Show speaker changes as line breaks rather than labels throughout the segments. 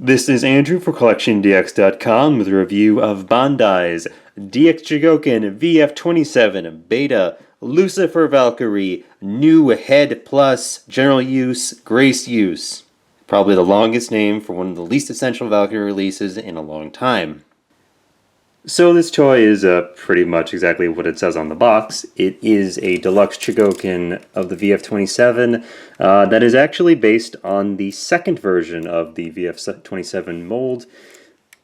This is Andrew for CollectionDX.com with a review of Bandai's DX Chogokin VF-27β Lucifer Valkyrie New Head Plus General Use Grace Use. Probably the longest name for one of the least essential Valkyrie releases in a long time. So this toy is pretty much exactly what it says on the box. It is a deluxe Chogokin of the VF-27 that is actually based on the second version of the VF-27 mold,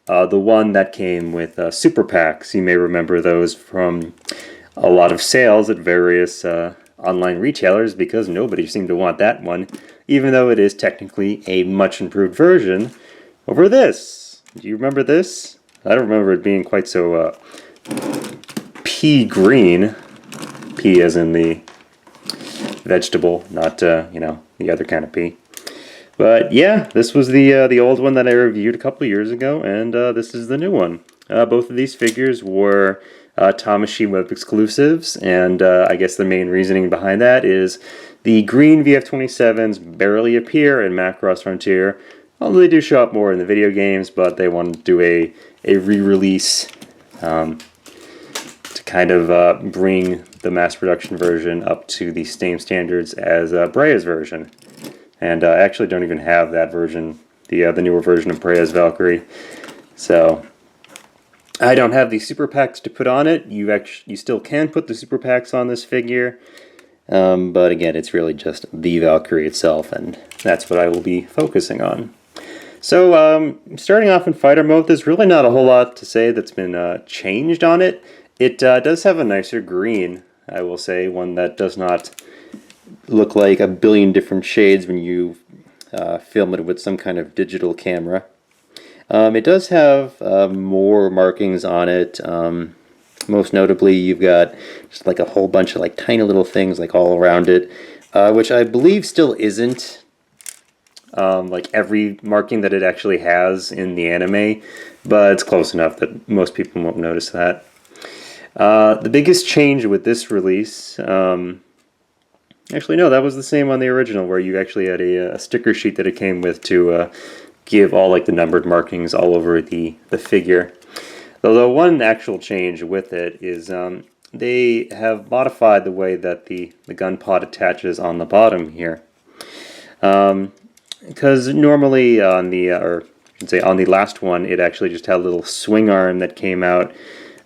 the one that came with super packs. You may remember those from a lot of sales at various online retailers because nobody seemed to want that one, even though it is technically a much improved version over this. Do you remember this? I don't remember it being quite so pea green. Pea as in the vegetable, not the other kind of pea. But yeah, this was the old one that I reviewed a couple years ago, and this is the new one. Both of these figures were Tamashii Web exclusives, and I guess the main reasoning behind that is the green VF-27s barely appear in Macross Frontier. Although they do show up more in the video games, but they wanted to do a re-release to kind of bring the mass production version up to the same standards as Brea's version. And I actually don't even have that version, the newer version of Brea's Valkyrie. So I don't have the super packs to put on it. You still can put the super packs on this figure. But again, it's really just the Valkyrie itself, and that's what I will be focusing on. So, starting off in fighter mode, there's really not a whole lot to say that's been changed on it. It does have a nicer green, I will say, one that does not look like a billion different shades when you film it with some kind of digital camera. It does have more markings on it. Most notably, you've got just like a whole bunch of like tiny little things like all around it, which I believe still isn't like every marking that it actually has in the anime, but it's close enough that most people won't notice that. The biggest change with this release, actually no, that was the same on the original, where you actually had a sticker sheet that it came with to give all like the numbered markings all over the figure. Although one actual change with it is they have modified the way that the gun pod attaches on the bottom here. Because normally on the, or I should say on the last one, it actually just had a little swing arm that came out.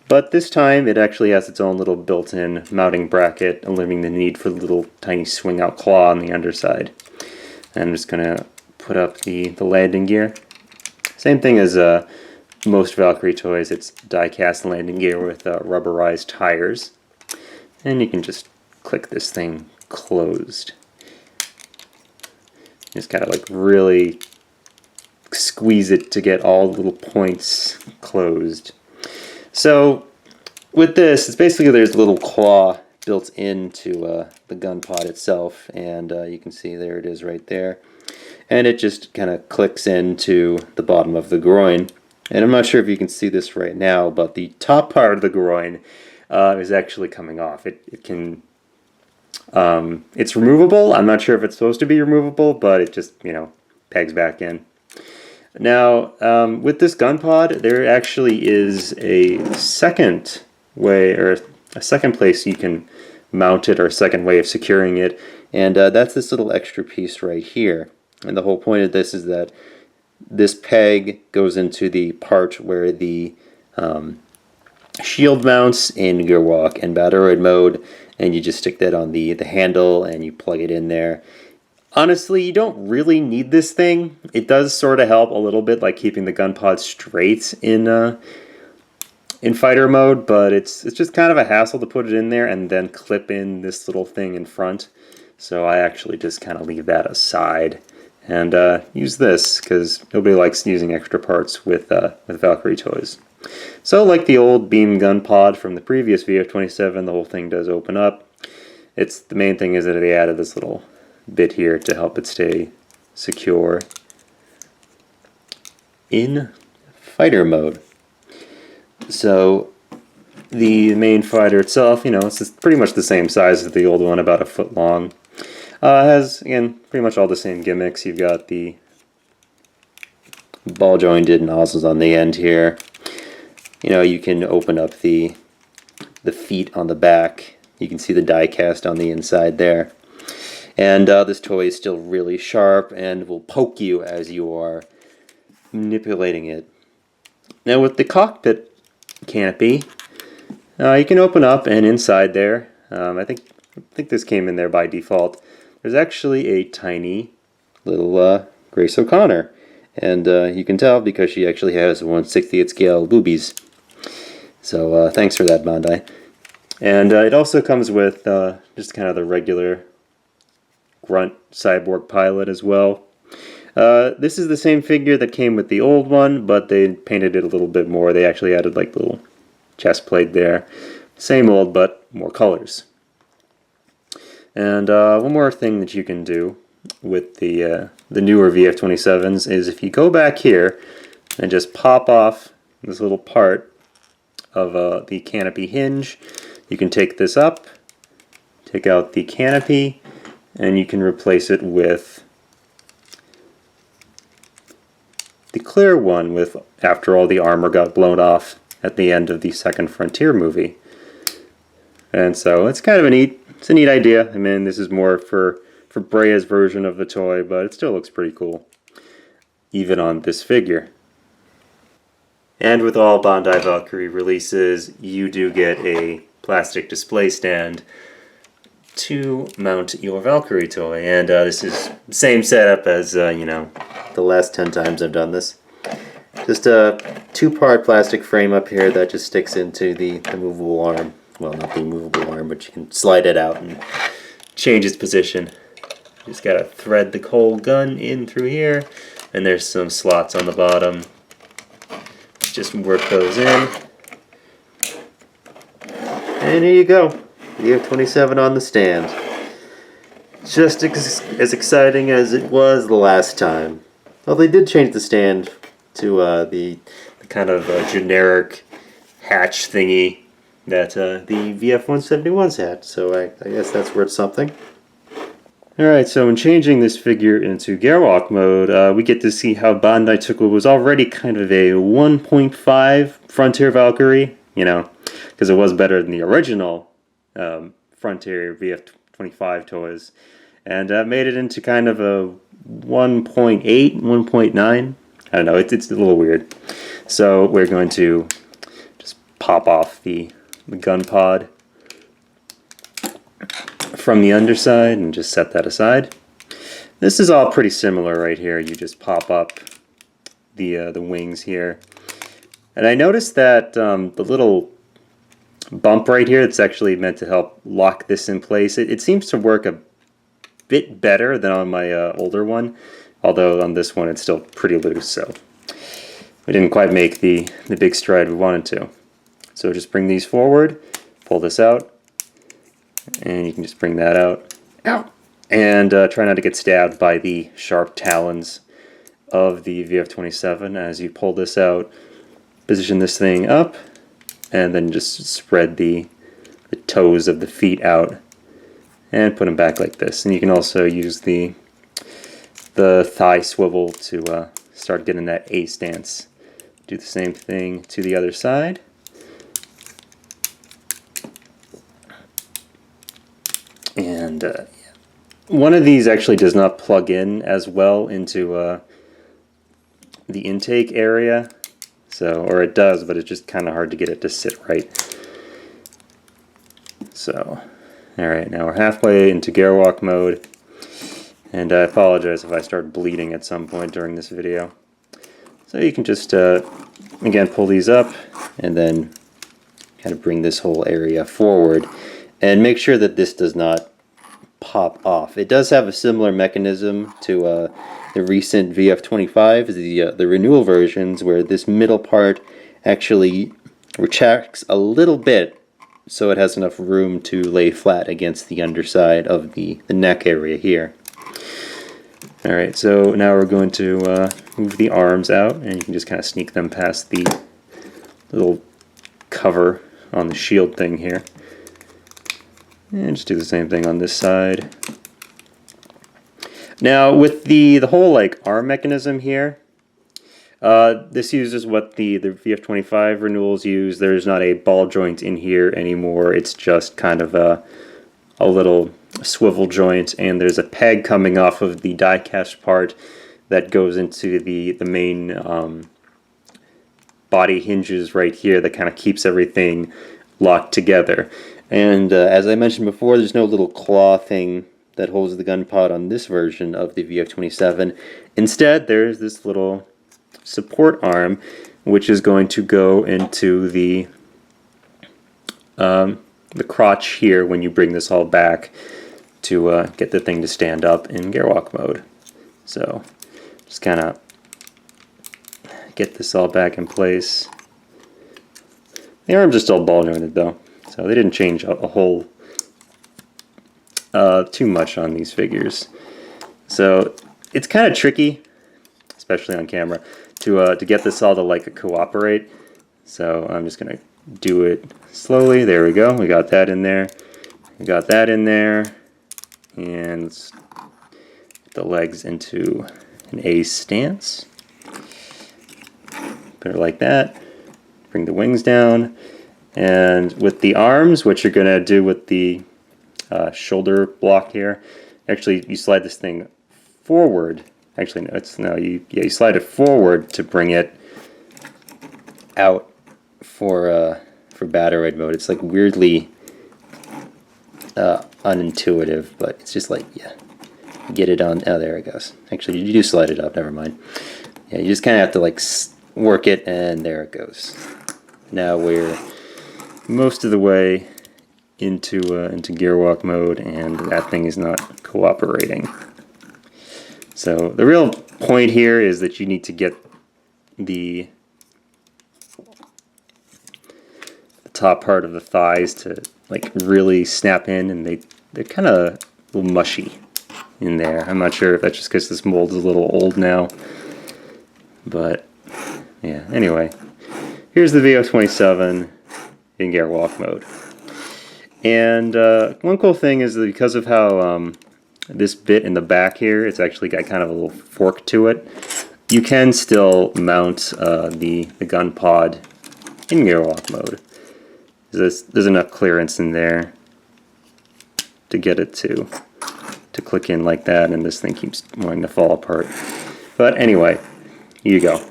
But this time it actually has its own little built-in mounting bracket, eliminating the need for the little tiny swing out claw on the underside. And I'm just going to put up the landing gear. Same thing as most Valkyrie toys, it's die-cast landing gear with rubberized tires. And you can just click this thing closed. Just kind of like really squeeze it to get all the little points closed. So with this, it's basically there's a little claw built into the gun pod itself, and you can see there it is right there. And it just kind of clicks into the bottom of the groin. And I'm not sure if you can see this right now, but the top part of the groin is actually coming off. It can... it's removable. I'm not sure if it's supposed to be removable, but it just, pegs back in. Now, with this gun pod, there actually is a second way, or a second place you can mount it, or a second way of securing it, and that's this little extra piece right here. And the whole point of this is that this peg goes into the part where the shield mounts in Gearwalk and Battle Mode, and you just stick that on the handle and you plug it in there. Honestly, you don't really need this thing. It does sort of help a little bit, like keeping the gun pod straight in fighter mode, but it's just kind of a hassle to put it in there and then clip in this little thing in front. So I actually just kind of leave that aside and use this, because nobody likes using extra parts with Valkyrie toys. So like the old beam gun pod from the previous VF-27, the whole thing does open up. The main thing is that they added this little bit here to help it stay secure in fighter mode. So the main fighter itself, it's pretty much the same size as the old one, about a foot long. Has, again, pretty much all the same gimmicks. You've got the ball jointed nozzles on the end here. You know, you can open up the feet on the back. You can see the die cast on the inside there. And this toy is still really sharp and will poke you as you are manipulating it. Now with the cockpit canopy, you can open up, and inside there, I think this came in there by default, there's actually a tiny little Grace O'Connor. And you can tell because she actually has 1/60th scale boobies. So thanks for that, Bandai. And it also comes with just kind of the regular grunt Cyborg Pilot as well. This is the same figure that came with the old one, but they painted it a little bit more. They actually added like little chest plate there. Same old, but more colors. And one more thing that you can do with the newer VF-27s is if you go back here and just pop off this little part of the canopy hinge, you can take this up, take out the canopy, and you can replace it with the clear one with after all the armor got blown off at the end of the second Frontier movie. And so it's kind of a neat idea. I mean, this is more for Brea's version of the toy, but it still looks pretty cool, even on this figure. And with all Bandai Valkyrie releases, you do get a plastic display stand to mount your Valkyrie toy. And this is the same setup as, you know, the last 10 times I've done this. Just a 2-part plastic frame up here that just sticks into the movable arm. Well, not the movable arm, but you can slide it out and change its position. Just gotta thread the whole gun in through here, and there's some slots on the bottom. Just work those in. And here you go. VF-27 on the stand. Just as exciting as it was the last time. Well, they did change the stand to the kind of generic hatch thingy that the VF-171s had, so I guess that's worth something. Alright, so in changing this figure into Gareth Mode, we get to see how Bandai took what was already kind of a 1.5 Frontier Valkyrie, you know, because it was better than the original Frontier VF-25 toys, and made it into kind of a 1.8, 1.9. I don't know, it's a little weird. So we're going to just pop off the gun pod from the underside and just set that aside. This is all pretty similar right here. You just pop up the wings here. And I noticed that the little bump right here, it's actually meant to help lock this in place. It seems to work a bit better than on my older one, although on this one it's still pretty loose, so we didn't quite make the big stride we wanted to. So just bring these forward, pull this out, and you can just bring that out. Ow! And try not to get stabbed by the sharp talons of the VF-27 as you pull this out. Position this thing up, and then just spread the toes of the feet out and put them back like this. And you can also use the thigh swivel to start getting that A stance. Do the same thing to the other side. And one of these actually does not plug in as well into the intake area. So, or it does, but it's just kind of hard to get it to sit right. So, alright, now we're halfway into Gareth Mode. And I apologize if I start bleeding at some point during this video. So you can just, again, pull these up and then kind of bring this whole area forward. And make sure that this does not pop off. It does have a similar mechanism to the recent VF-25s, the renewal versions, where this middle part actually retracts a little bit so it has enough room to lay flat against the underside of the neck area here. Alright, so now we're going to move the arms out, and you can just kind of sneak them past the little cover on the shield thing here. And just do the same thing on this side. Now with the whole like arm mechanism here, This uses what the VF-25 renewals use. There's not a ball joint in here anymore. It's just kind of a little swivel joint, and there's a peg coming off of the die-cast part that goes into the main body hinges right here that kind of keeps everything locked together. And as I mentioned before, there's no little claw thing that holds the gun pod on this version of the VF-27. Instead, there's this little support arm, which is going to go into the crotch here when you bring this all back to get the thing to stand up in gearwalk mode. So just kind of get this all back in place. The arms are still ball jointed though, so they didn't change a whole too much on these figures. So it's kind of tricky, especially on camera, to get this all to like cooperate. So I'm just gonna do it slowly. There we go. We got that in there. We got that in there, and let's get the legs into an A stance. Put it like that. Bring the wings down, and with the arms, what you're gonna do with the shoulder block here, actually you slide this thing forward. Actually, no, you slide it forward to bring it out for battery mode. It's like weirdly unintuitive, but it's just like, yeah, get it on. Oh, there it goes. Actually, you do slide it up. Never mind. Yeah, you just kind of have to like work it, and there it goes. Now we're most of the way into gearwalk mode, and that thing is not cooperating. So the real point here is that you need to get the top part of the thighs to like really snap in, and they're kind of a little mushy in there. I'm not sure if that's just because this mold is a little old now, but yeah. Anyway, here's the VF-27 in gearwalk mode. And one cool thing is that because of how this bit in the back here, it's actually got kind of a little fork to it, you can still mount the gun pod in gearwalk mode. There's enough clearance in there to get it to click in like that, and this thing keeps wanting to fall apart. But anyway, here you go.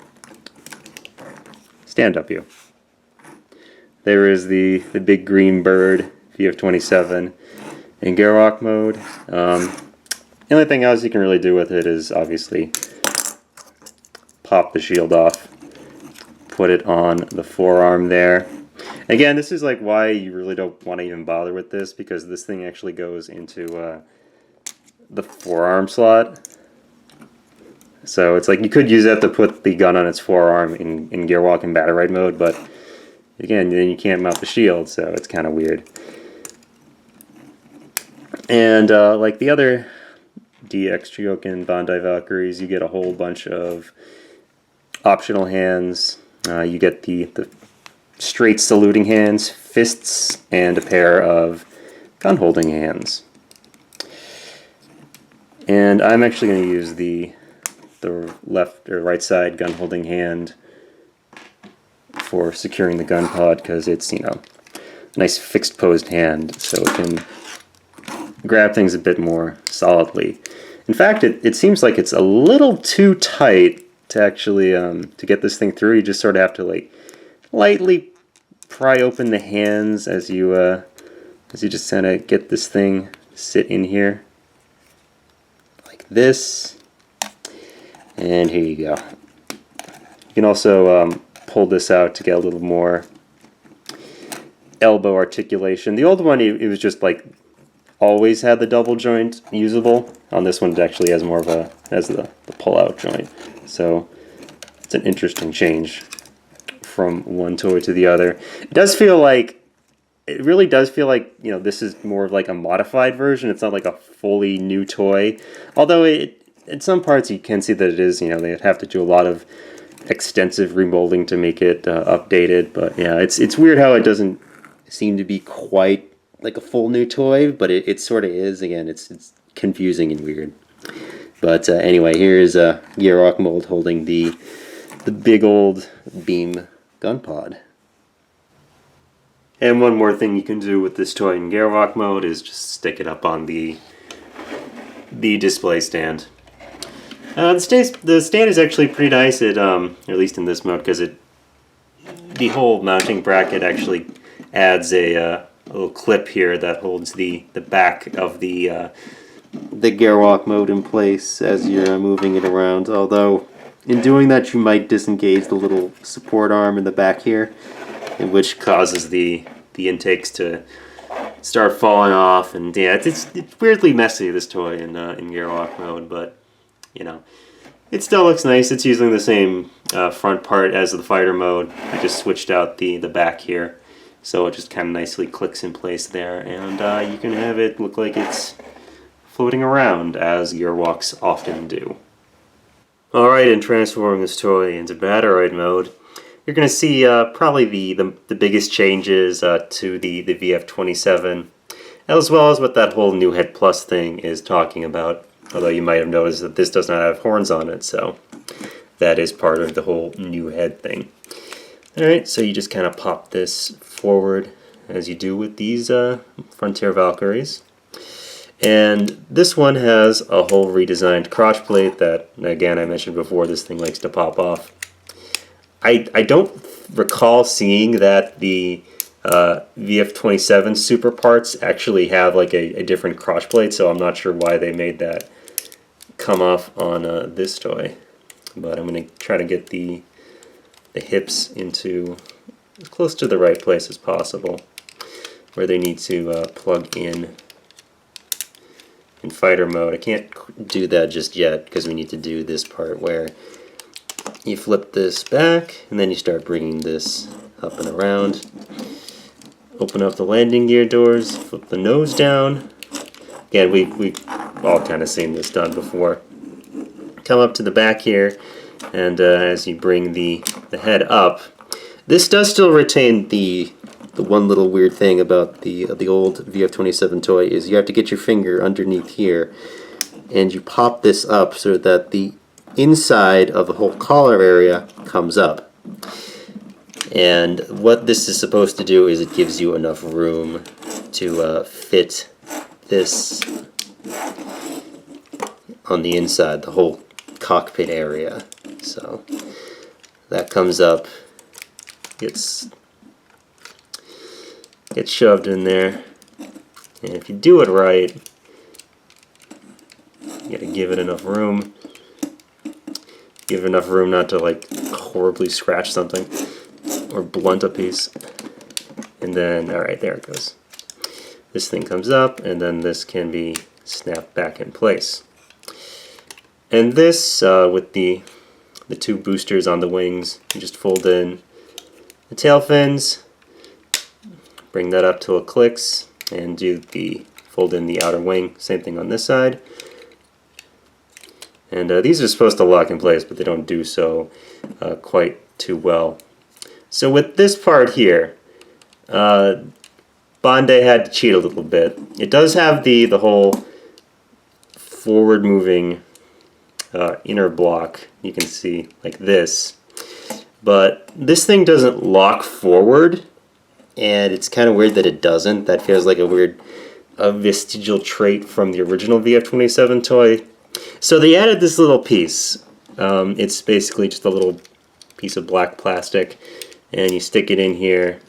Stand up, you. There is the big green bird VF-27 in gearwalk mode. The only thing else you can really do with it is obviously pop the shield off, put it on the forearm there. Again, this is like why you really don't want to even bother with this, because this thing actually goes into the forearm slot. So it's like you could use that to put the gun on its forearm in gearwalk and battle ride mode, but again, then you can't mount the shield, so it's kind of weird. And like the other DX Chogokin Bandai Valkyries, you get a whole bunch of optional hands. You get the straight saluting hands, fists, and a pair of gun holding hands. And I'm actually going to use the left or right side gun holding hand for securing the gun pod, because it's, you know, a nice fixed posed hand, so it can grab things a bit more solidly. In fact, it seems like it's a little too tight to actually to get this thing through. You just sort of have to like lightly pry open the hands as you just kind of get this thing sit in here like this. And here you go. You can also pull this out to get a little more elbow articulation. The old one, it was just like always had the double joint usable. On this one, it actually has more of the pull-out joint. So it's an interesting change from one toy to the other. It really does feel like, you know, this is more of like a modified version. It's not like a fully new toy. Although in some parts you can see that it is, you know, they have to do a lot of extensive remolding to make it updated. But yeah, it's weird how it doesn't seem to be quite like a full new toy, but it sort of is. Again, it's confusing and weird. But anyway, here's Gearwalk Mold holding the the big old beam gun pod. And one more thing you can do with this toy in Gareth Mode is just stick it up on the display stand. The stand is actually pretty nice, at least in this mode, because the whole mounting bracket actually adds a little clip here that holds the back of the Gareth Mode in place as you're moving it around. Although, in doing that, you might disengage the little support arm in the back here, which causes the intakes to start falling off. And yeah, it's weirdly messy, this toy in Gareth Mode, but you know, it still looks nice. It's using the same front part as the fighter mode. I just switched out the back here, so it just kind of nicely clicks in place there, and you can have it look like it's floating around, as Gearwalks often do. Alright, in transforming this toy into Battleroid mode, you're going to see probably the biggest changes to the VF-27, as well as what that whole new Head Plus thing is talking about. Although you might have noticed that this does not have horns on it, so that is part of the whole new head thing. Alright, so you just kind of pop this forward as you do with these Frontier Valkyries. And this one has a whole redesigned crotch plate that, again, I mentioned before, this thing likes to pop off. I don't recall seeing that the VF-27 super parts actually have like a different crotch plate, so I'm not sure why they made that come off on this toy. But I'm going to try to get the hips into as close to the right place as possible, where they need to plug in fighter mode. I can't do that just yet because we need to do this part where you flip this back and then you start bringing this up and around. Open up the landing gear doors, flip the nose down. Again, we've all kind of seen this done before. Come up to the back here, and as you bring the head up, this does still retain the one little weird thing about the old VF-27 toy is you have to get your finger underneath here, and you pop this up so that the inside of the whole collar area comes up. And what this is supposed to do is it gives you enough room to fit this on the inside, the whole cockpit area. So that comes up, gets shoved in there, and if you do it right, you gotta give it enough room. Give it enough room not to like horribly scratch something or blunt a piece. And then, alright, there it goes. This thing comes up, and then this can be snapped back in place. And this, with the two boosters on the wings, you just fold in the tail fins, bring that up till it clicks, and fold in the outer wing. Same thing on this side. And these are supposed to lock in place, but they don't do so quite too well. So with this part here, Bandai had to cheat a little bit. It does have the whole forward-moving inner block, you can see, like this. But this thing doesn't lock forward, and it's kind of weird that it doesn't. That feels like a vestigial trait from the original VF-27 toy. So they added this little piece. It's basically just a little piece of black plastic, and you stick it in here.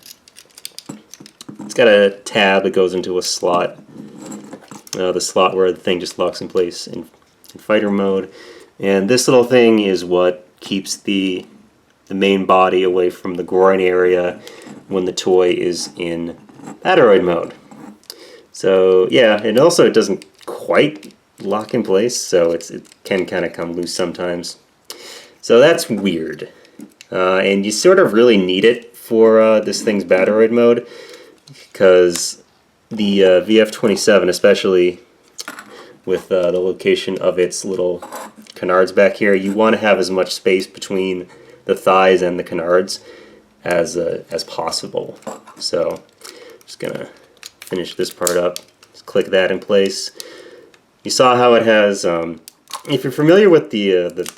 It's got a tab that goes into a slot, the slot where the thing just locks in place in fighter mode. And this little thing is what keeps the main body away from the groin area when the toy is in Battleroid mode. So yeah, and also it doesn't quite lock in place, so it can kind of come loose sometimes. So that's weird. And you sort of really need it for this thing's Battleroid mode, because the VF-27, especially with the location of its little canards back here, you want to have as much space between the thighs and the canards as possible. So just gonna finish this part up. Just click that in place. You saw how it has. If you're familiar with the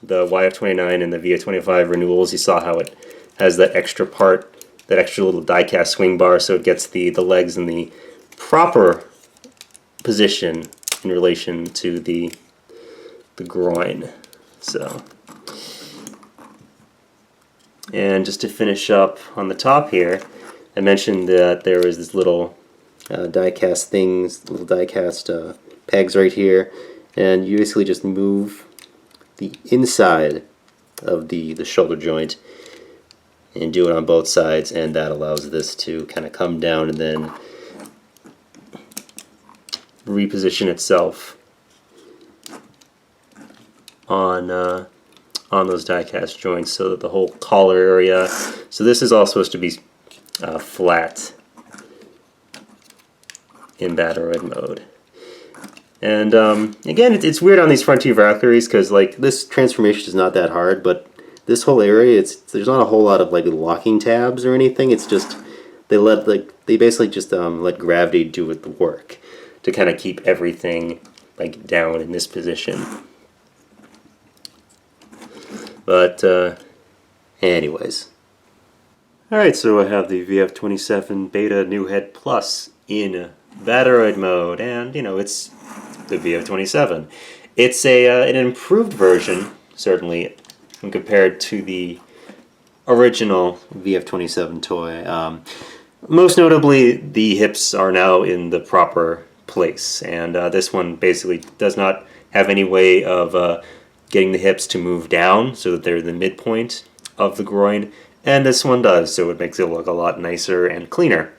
the YF-29 and the VF-25 renewals, you saw how it has that extra part, that extra little die-cast swing bar, so it gets the legs in the proper position in relation to the groin. So, and just to finish up on the top here, I mentioned that there was this little die-cast things, little die-cast pegs right here, and you basically just move the inside of the shoulder joint and do it on both sides, and that allows this to kind of come down and then reposition itself on those die-cast joints, so that the whole collar area. So this is all supposed to be flat in Bataroid mode. And again, it's weird on these Frontier Valkyries because like this transformation is not that hard, but this whole area, there's not a whole lot of like locking tabs or anything. It's just they basically just let gravity do the work to kind of keep everything like down in this position. But anyways, all right. So I have the VF-27β New Head Plus in Bataroid mode, and you know it's the VF-27. It's an improved version, certainly, when compared to the original VF-27 toy. Most notably, the hips are now in the proper place, and this one basically does not have any way of getting the hips to move down so that they're the midpoint of the groin, and this one does, so it makes it look a lot nicer and cleaner.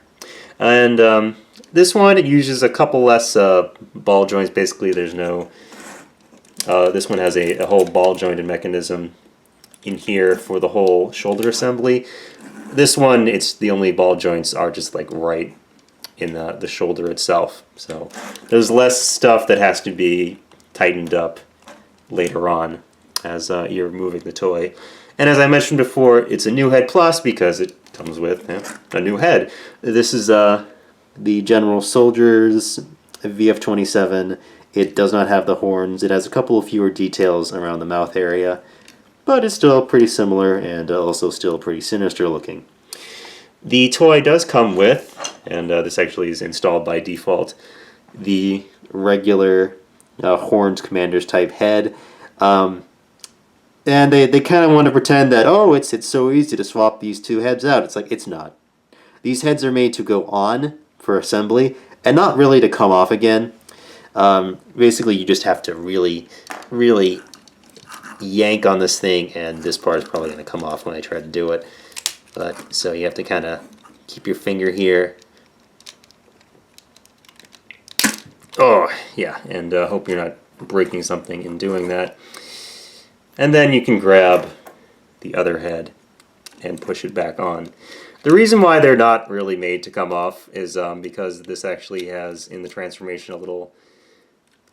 And this one, it uses a couple less ball joints. Basically, there's no... this one has a whole ball jointed mechanism in here for the whole shoulder assembly. This one, it's the only ball joints are just like right in the shoulder itself. So there's less stuff that has to be tightened up later on as you're moving the toy. And as I mentioned before, it's a new head plus because it comes with a new head. This is the General Soldier's VF-27. It does not have the horns. It has a couple of fewer details around the mouth area, but it's still pretty similar and also still pretty sinister looking. The toy does come with, and this actually is installed by default, the regular horned Commander's type head. And they kind of want to pretend that, oh, it's so easy to swap these two heads out. It's like, it's not. These heads are made to go on for assembly and not really to come off again. Basically, you just have to really, really yank on this thing, and this part is probably going to come off when I try to do it. But so you have to kind of keep your finger here. Oh, yeah, and hope you're not breaking something in doing that. And then you can grab the other head and push it back on. The reason why they're not really made to come off is because this actually has, in the transformation, a little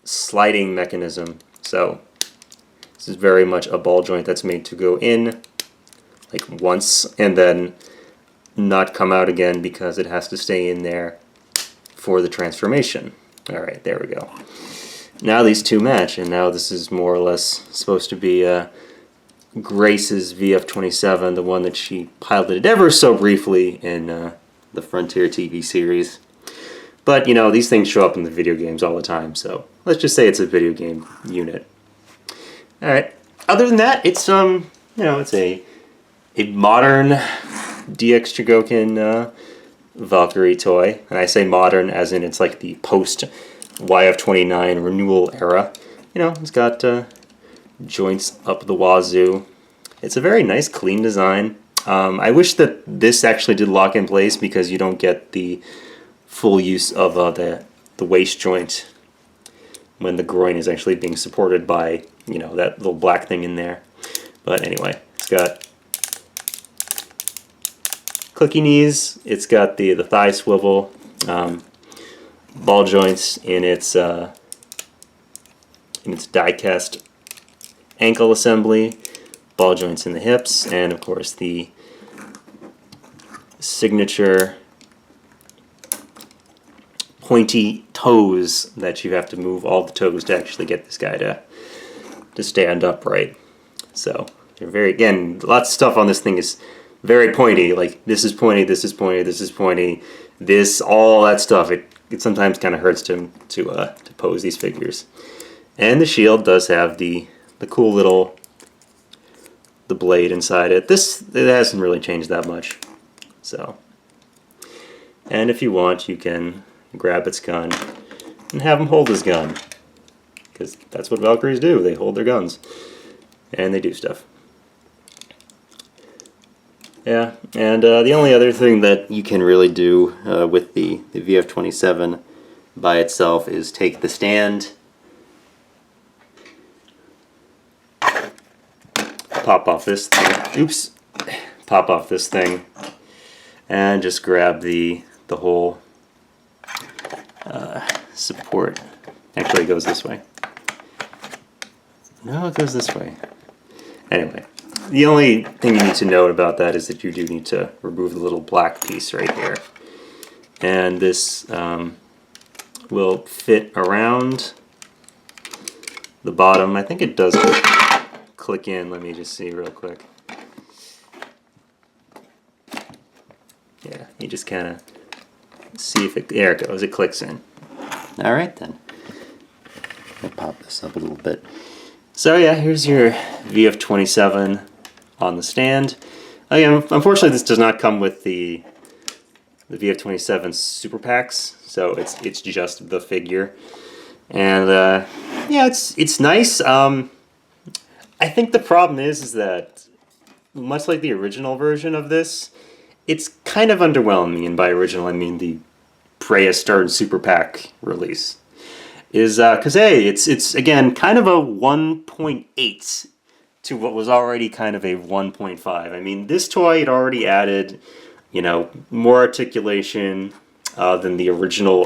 sliding mechanism. So this is very much a ball joint that's made to go in like once and then not come out again because it has to stay in there for the transformation. Alright, there we go. Now these two match, and now this is more or less supposed to be Grace's VF-27, the one that she piloted ever so briefly in the Frontier TV series. But, you know, these things show up in the video games all the time, so let's just say it's a video game unit. Alright, other than that, it's, you know, it's a modern DX Chogokin Valkyrie toy. And I say modern as in it's like the post-YF-29 renewal era. You know, it's got joints up the wazoo. It's a very nice, clean design. I wish that this actually did lock in place because you don't get the full use of the waist joint when the groin is actually being supported by, you know, that little black thing in there. But anyway, it's got clicky knees, it's got the thigh swivel, ball joints in its die-cast ankle assembly, ball joints in the hips, and of course the signature pointy toes that you have to move all the toes to actually get this guy to stand upright. So they're very, again, lots of stuff on this thing is very pointy. Like this is pointy, this is pointy, this is pointy, this, all that stuff. It sometimes kind of hurts to pose these figures. And the shield does have the cool little blade inside it. It hasn't really changed that much. So, and if you want, you can grab its gun and have him hold his gun, because that's what Valkyries do. They hold their guns and they do stuff. Yeah, and the only other thing that you can really do with the VF-27 by itself is take the stand, pop off this thing, oops, pop off this thing, and just grab the whole support. Actually, it goes this way. No, it goes this way. Anyway, the only thing you need to note about that is that you do need to remove the little black piece right here. And this will fit around the bottom. I think it does click in. Let me just see real quick. Yeah, you just kind of see if it, there it goes, it clicks in. Alright then. I'll pop this up a little bit. So yeah, here's your VF-27 on the stand. Again, unfortunately this does not come with the VF-27 Super Packs, so it's just the figure. And yeah, it's nice. I think the problem is that, much like the original version of this, it's kind of underwhelming, and by original I mean the Prehistoric Super Pack release. Is because hey, it's again kind of a 1.8 to what was already kind of a 1.5. I mean, this toy had already added, you know, more articulation than the original,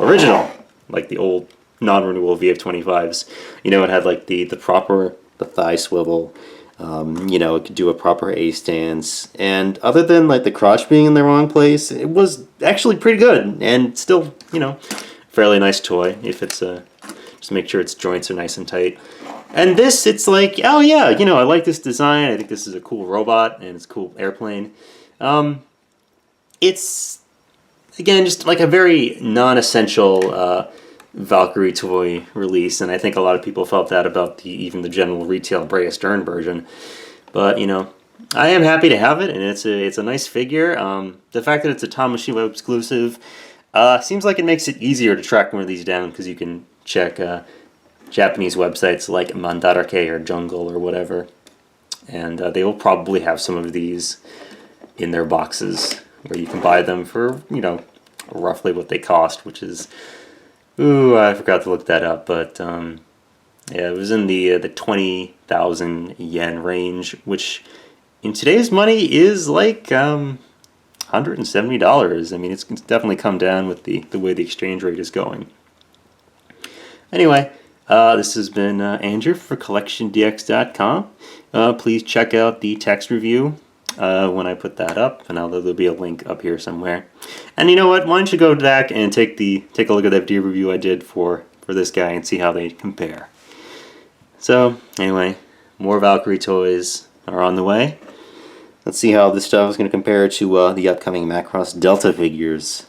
like the old non-renewal VF-25s. You know, it had like the proper thigh swivel. You know, it could do a proper A stance, and other than like the crotch being in the wrong place, it was actually pretty good, and still, you know, fairly nice toy if it's just make sure its joints are nice and tight. And this, it's like, oh yeah, you know, I like this design. I think this is a cool robot and it's a cool airplane. It's again just like a very non-essential Valkyrie toy release, and I think a lot of people felt that about even the general retail Brea Stern version. But you know, I am happy to have it, and it's a nice figure. The fact that it's a Tamashima exclusive seems like it makes it easier to track one of these down, because you can check Japanese websites like Mandarake or Jungle or whatever, and they will probably have some of these in their boxes where you can buy them for, you know, roughly what they cost, which is, ooh, I forgot to look that up, but yeah, it was in the 20,000 yen range, which in today's money is like $170. I mean, it's definitely come down with the way the exchange rate is going. Anyway, this has been Andrew for CollectionDX.com. Please check out the text review when I put that up, and there'll be a link up here somewhere. And you know what? Why don't you go back and take a look at that video review I did for this guy and see how they compare. So anyway, more Valkyrie toys are on the way. Let's see how this stuff is going to compare to the upcoming Macross Delta figures.